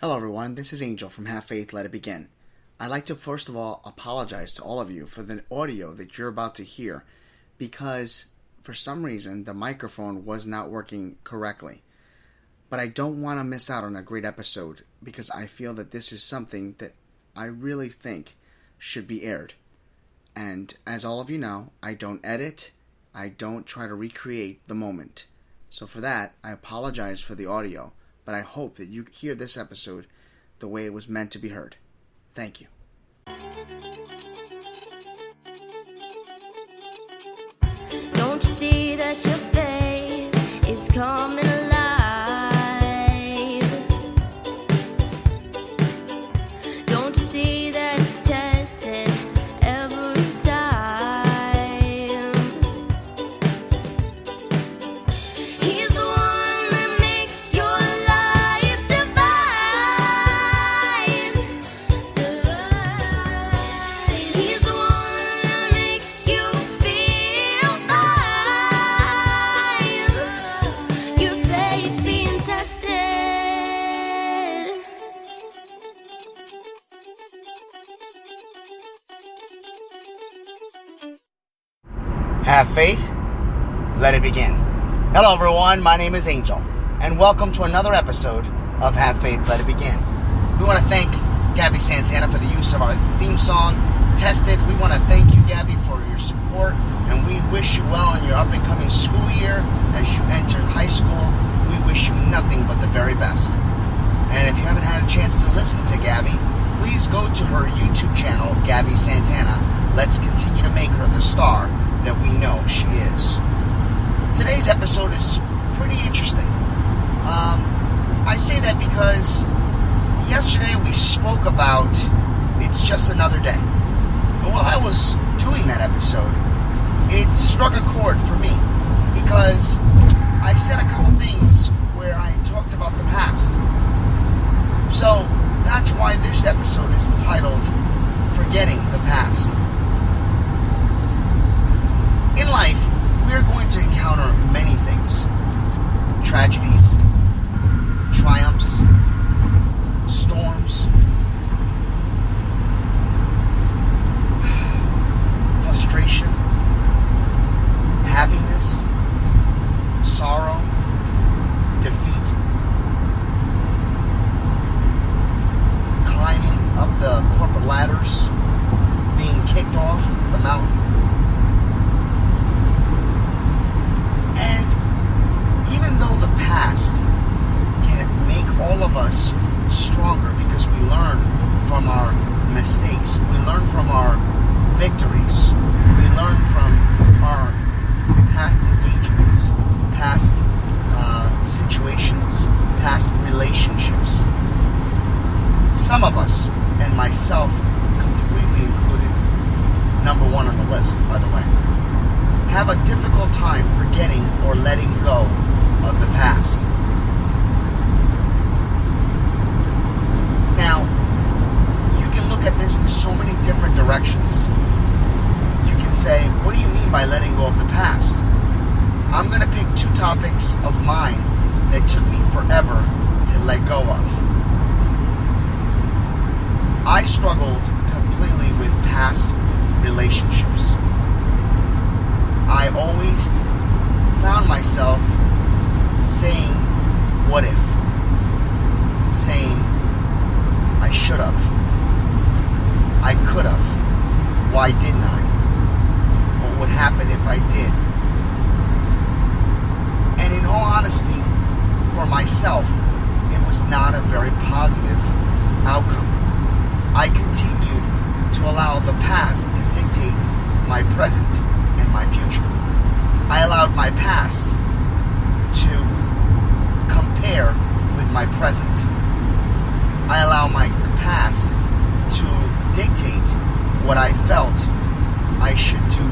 Hello everyone, this is Angel from Have Faith, Let It Begin. I'd like to first of all apologize to all of you for the audio that you're about to hear because for some reason the microphone was not working correctly. But I don't want to miss out on a great episode because I feel that this is something that I really think should be aired. And as all of you know, I don't edit, I don't try to recreate the moment. So for that, I apologize for the audio. But I hope that you hear this episode the way it was meant to be heard. Thank you. Don't you see that your faith is coming alive? Don't you see that it's tested every time? He's the one that makes your life divine. He's the one that makes you feel fine. Your faith's being tested. Have faith, let it begin. Hello everyone, my name is Angel, and welcome to another episode of Have Faith, Let It Begin. We want to thank GABBIE Santana for the use of our theme song, Tested. We want to thank you, GABBIE, for your support, and we wish you well in your up-and-coming school year as you enter high school. We wish you nothing but the very best. And if you haven't had a chance to listen to GABBIE, please go to her YouTube channel, GABBIE Santana. Let's continue to make her the star that we know she is. Today's episode is pretty interesting. I say that because yesterday we spoke about It's Just Another Day. And while I was doing that episode, it struck a chord for me because I said a couple things where I talked about the past. So that's why this episode is entitled Forgetting the Past. In life, we are going to encounter many things. Tragedies, triumphs, storms, frustration, happiness, sorrow, defeat, climbing up the corporate ladders, being kicked off the mountain. And even though the past can make all of us stronger because we learn from our mistakes, we learn from our victories, we learn from our past engagements, past situations, past relationships. Some of us, and myself completely included, number one on the list, by the way, have a difficult time forgetting or letting go of the past. Now, you can look at this in so many different directions. You can say, what do you mean by letting go of the past? I'm going to pick two topics of mine that took me forever to let go of. I struggled completely with past relationships. I always found myself saying, what if? Saying, I should have. I could have. Why didn't I? What would happen if I did? And in all honesty, for myself, it was not a very positive outcome. I continued to allow the past to dictate my present and my future. I allowed my past to compare with my present. I allow my past to dictate what I felt I should do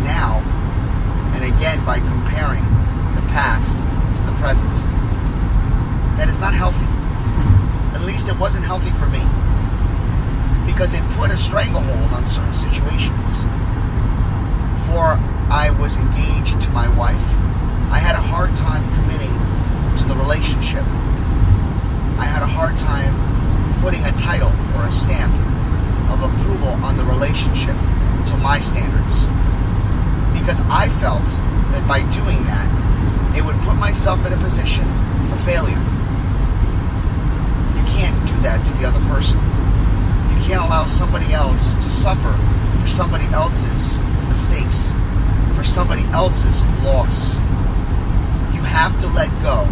now, and again by comparing the past to the present. That is not healthy. At least it wasn't healthy for me, because it put a stranglehold on certain situations. Before I was engaged to my wife, I had a hard time committing to the relationship. I had a hard time putting a title or a stamp of approval on the relationship to my standards. Because I felt that by doing that, it would put myself in a position for failure. You can't do that to the other person. You can't allow somebody else to suffer for somebody else's mistakes, for somebody else's loss. You have to let go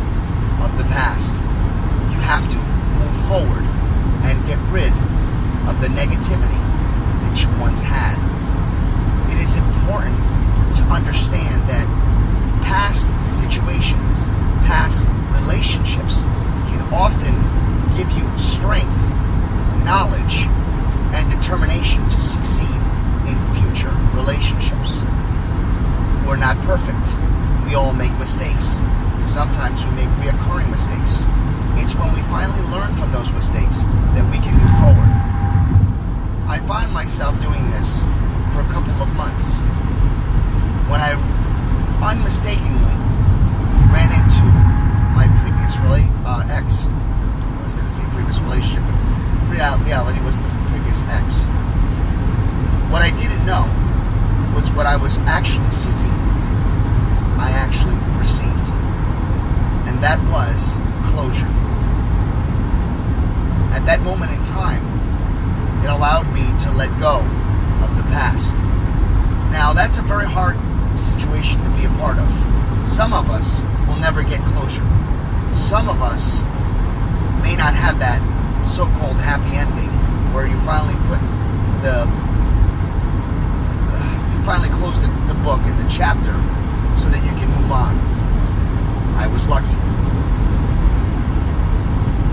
of the past. You have to move forward and get rid of the negativity that you once had. It is important to understand that past situations, past relationships can often give you strength, knowledge, and determination to succeed in future relationships. We're not perfect. We all make mistakes. Sometimes we make reoccurring mistakes. It's when we finally learn from those mistakes that we can move forward. I find myself doing this for a couple of months when I unmistakably ran into my previous ex. I was going to say previous relationship, but reality was the previous ex. What I didn't know was what I was actually seeking, I actually received. And that was closure. At that moment in time, it allowed me to let go of the past. Now, that's a very hard situation to be a part of. Some of us will never get closure. Some of us may not have that so-called happy ending where you finally close the book and the chapter so that you can move on. I was lucky.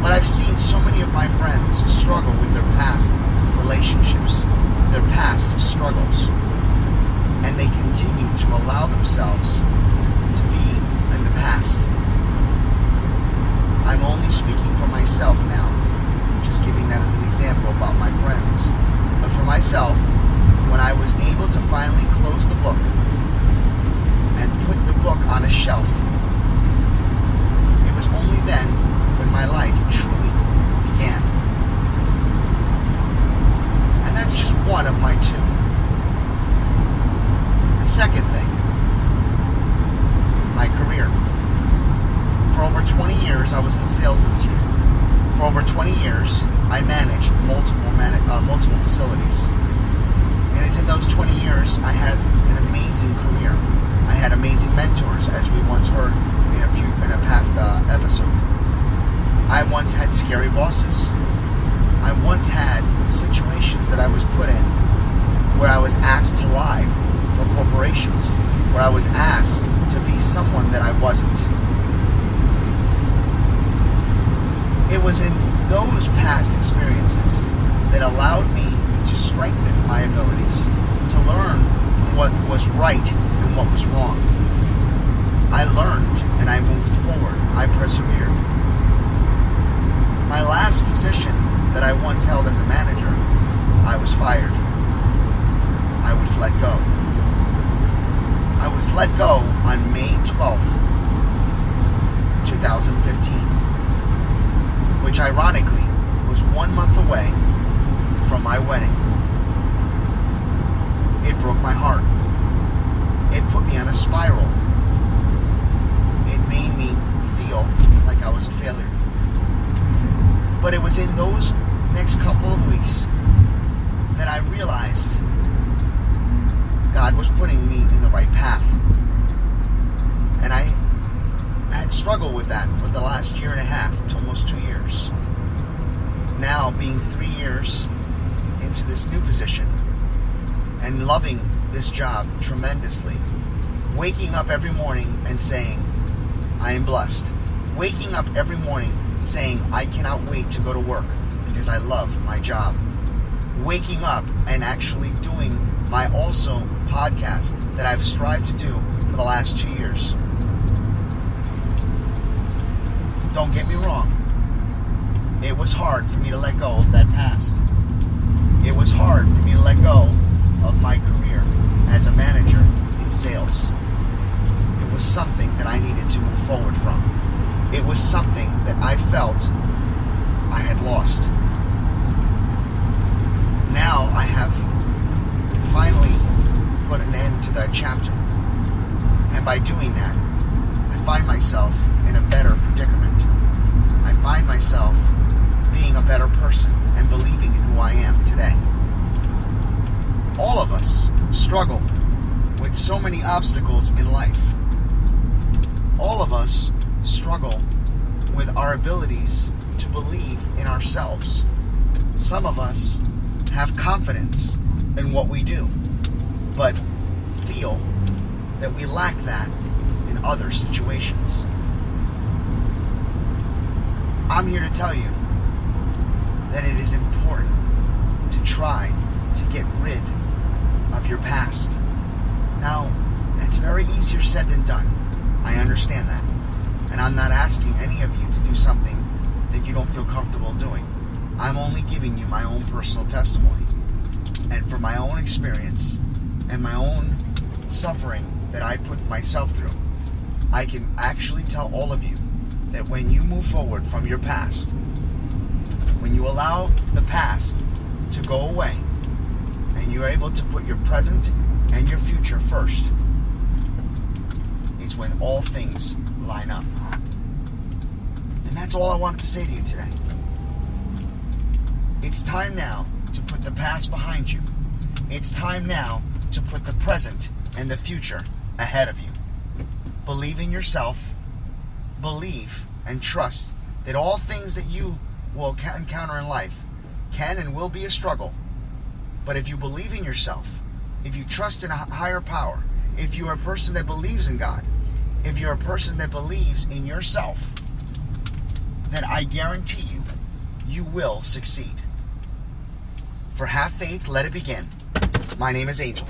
But I've seen so many of my friends struggle with their past relationships, their past struggles, and they continue to allow themselves to be in the past. I'm only speaking for myself now, just giving that as an example about my friends. But for myself, when I was able to finally close the book and put the book on a shelf, it was only then when my life truly began. And that's just one of my two. The second thing, my career. For over 20 years, I was in the sales industry. For over 20 years, I managed multiple facilities. And it's in those 20 years, I had an amazing career. I had amazing mentors, as we once heard in a past episode. I once had scary bosses. I once had situations that I was put in where I was asked to lie for corporations, where I was asked to be someone that I wasn't. It was in those past experiences that allowed me to strengthen my abilities, to learn from what was right and what was wrong. I learned and I moved forward. I persevered. My last position that I once held as a manager, I was fired. I was let go. I was let go on May 12th, 2015, which ironically was 1 month away from my wedding. It broke my heart. It put me on a spiral. It made me feel like I was a failure. But it was in those next couple of weeks that I realized God was putting me in the right path. And I had struggled with that for the last year and a half to almost 2 years. Now, being 3 years into this new position and loving this job tremendously, waking up every morning and saying, I am blessed. Waking up every morning saying, I cannot wait to go to work because I love my job. Waking up and actually doing my also podcast that I've strived to do for the last 2 years. Don't get me wrong. It was hard for me to let go of that past. It was hard for me to let go of my career as a manager in sales. It was something that I needed to move forward from. It was something that I felt lost. Now I have finally put an end to that chapter. And by doing that, I find myself in a better predicament. I find myself being a better person and believing in who I am today. All of us struggle with so many obstacles in life. All of us struggle with our abilities to believe in ourselves. Some of us have confidence in what we do, but feel that we lack that in other situations. I'm here to tell you that it is important to try to get rid of your past. Now, that's very easier said than done. I understand that. And I'm not asking any of you to do something that you don't feel comfortable doing. I'm only giving you my own personal testimony. And from my own experience and my own suffering that I put myself through, I can actually tell all of you that when you move forward from your past, when you allow the past to go away, and you're able to put your present and your future first, it's when all things line up. And that's all I wanted to say to you today. It's time now to put the past behind you. It's time now to put the present and the future ahead of you. Believe in yourself. Believe and trust that all things that you will encounter in life can and will be a struggle. But if you believe in yourself, if you trust in a higher power, if you're a person that believes in God, if you're a person that believes in yourself, then I guarantee you, you will succeed. For Have Faith, Let It Begin, my name is Angel.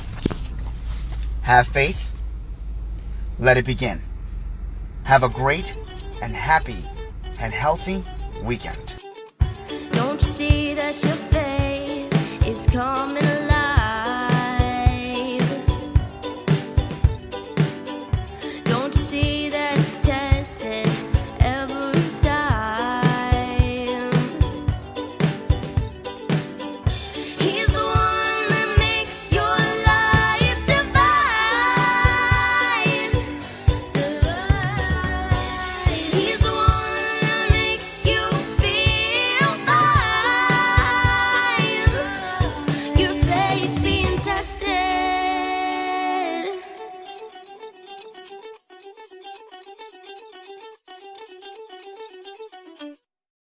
Have faith, let it begin. Have a great and happy and healthy weekend.